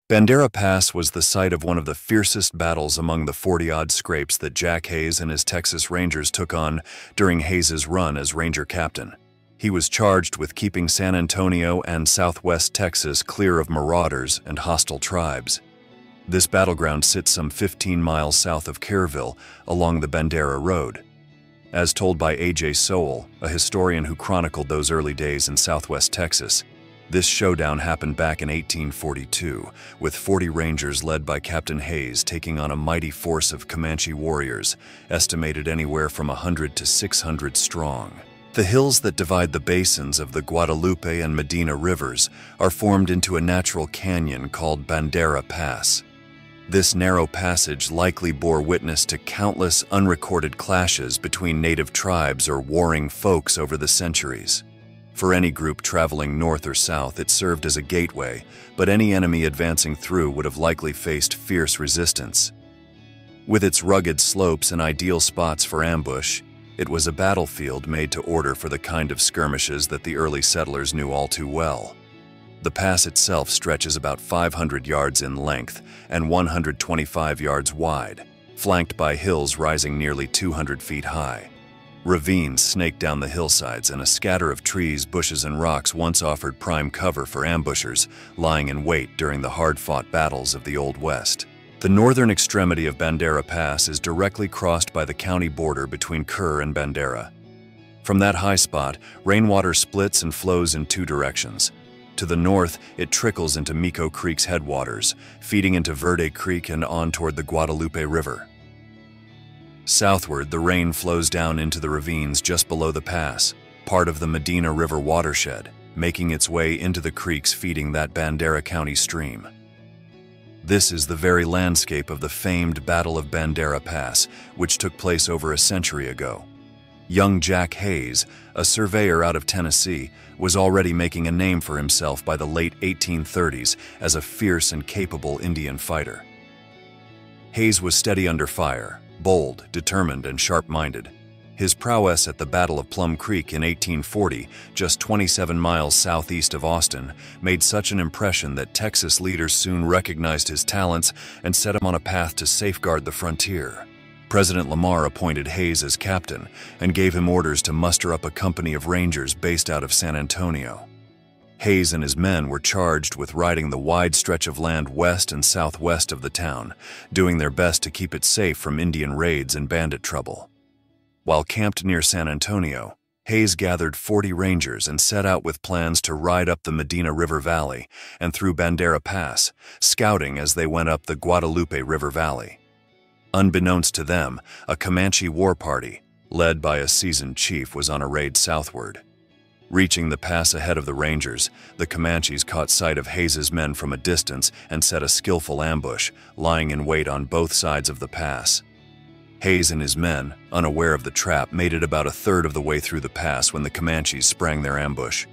Bandera Pass was the site of one of the fiercest battles among the 40-odd scrapes that Jack Hays and his Texas Rangers took on during Hays's run as Ranger Captain. He was charged with keeping San Antonio and southwest Texas clear of marauders and hostile tribes. This battleground sits some 15 miles south of Kerrville along the Bandera Road. As told by A.J. Sowell, a historian who chronicled those early days in southwest Texas, this showdown happened back in 1842, with 40 Rangers led by Captain Hays taking on a mighty force of Comanche warriors, estimated anywhere from 100 to 600 strong. The hills that divide the basins of the Guadalupe and Medina rivers are formed into a natural canyon called Bandera Pass. This narrow passage likely bore witness to countless unrecorded clashes between native tribes or warring folks over the centuries. For any group traveling north or south, it served as a gateway, but any enemy advancing through would have likely faced fierce resistance. With its rugged slopes and ideal spots for ambush, it was a battlefield made to order for the kind of skirmishes that the early settlers knew all too well. The pass itself stretches about 500 yards in length and 125 yards wide, flanked by hills rising nearly 200 feet high. Ravines snake down the hillsides, and a scatter of trees, bushes, and rocks once offered prime cover for ambushers lying in wait during the hard-fought battles of the Old West. The northern extremity of Bandera Pass is directly crossed by the county border between Kerr and Bandera. From that high spot, rainwater splits and flows in two directions. To the north, it trickles into Mico Creek's headwaters, feeding into Verde Creek and on toward the Guadalupe River. Southward, the rain flows down into the ravines just below the pass, part of the Medina River watershed, making its way into the creeks feeding that Bandera County stream. This is the very landscape of the famed Battle of Bandera Pass, which took place over a century ago. Young Jack Hays, a surveyor out of Tennessee, was already making a name for himself by the late 1830s as a fierce and capable Indian fighter. Hays was steady under fire, bold, determined, and sharp-minded. His prowess at the Battle of Plum Creek in 1840, just 27 miles southeast of Austin, made such an impression that Texas leaders soon recognized his talents and set him on a path to safeguard the frontier. President Lamar appointed Hays as captain and gave him orders to muster up a company of Rangers based out of San Antonio. Hays and his men were charged with riding the wide stretch of land west and southwest of the town, doing their best to keep it safe from Indian raids and bandit trouble. While camped near San Antonio, Hays gathered 40 Rangers and set out with plans to ride up the Medina River Valley and through Bandera Pass, scouting as they went up the Guadalupe River Valley. Unbeknownst to them, a Comanche war party, led by a seasoned chief, was on a raid southward. Reaching the pass ahead of the Rangers, the Comanches caught sight of Hays's men from a distance and set a skillful ambush, lying in wait on both sides of the pass. Hays and his men, unaware of the trap, made it about a third of the way through the pass when the Comanches sprang their ambush.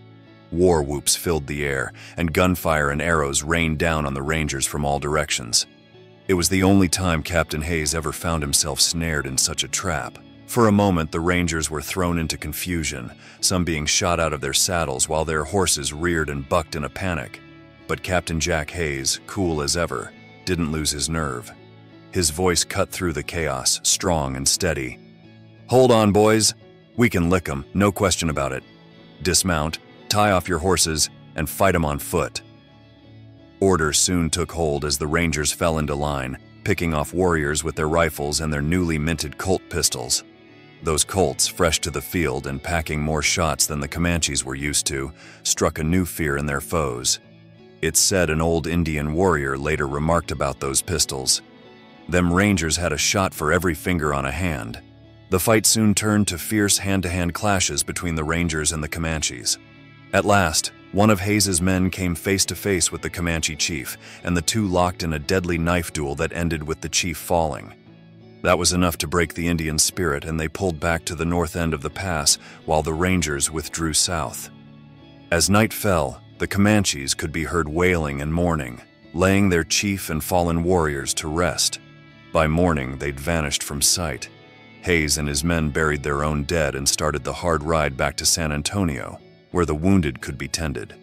War whoops filled the air, and gunfire and arrows rained down on the Rangers from all directions. It was the only time Captain Hays ever found himself snared in such a trap. For a moment, the Rangers were thrown into confusion, some being shot out of their saddles while their horses reared and bucked in a panic. But Captain Jack Hays, cool as ever, didn't lose his nerve. His voice cut through the chaos, strong and steady. "Hold on, boys. We can lick 'em, no question about it. Dismount, tie off your horses, and fight 'em on foot." Order soon took hold as the Rangers fell into line, picking off warriors with their rifles and their newly minted Colt pistols. Those Colts, fresh to the field and packing more shots than the Comanches were used to, struck a new fear in their foes. It's said an old Indian warrior later remarked about those pistols, "Them Rangers had a shot for every finger on a hand." The fight soon turned to fierce hand-to-hand clashes between the Rangers and the Comanches. At last, one of Hays's men came face to face with the Comanche chief, and the two locked in a deadly knife duel that ended with the chief falling. That was enough to break the Indian spirit, and they pulled back to the north end of the pass while the Rangers withdrew south. As night fell, the Comanches could be heard wailing and mourning, laying their chief and fallen warriors to rest. By morning, they'd vanished from sight. Hays and his men buried their own dead and started the hard ride back to San Antonio, where the wounded could be tended.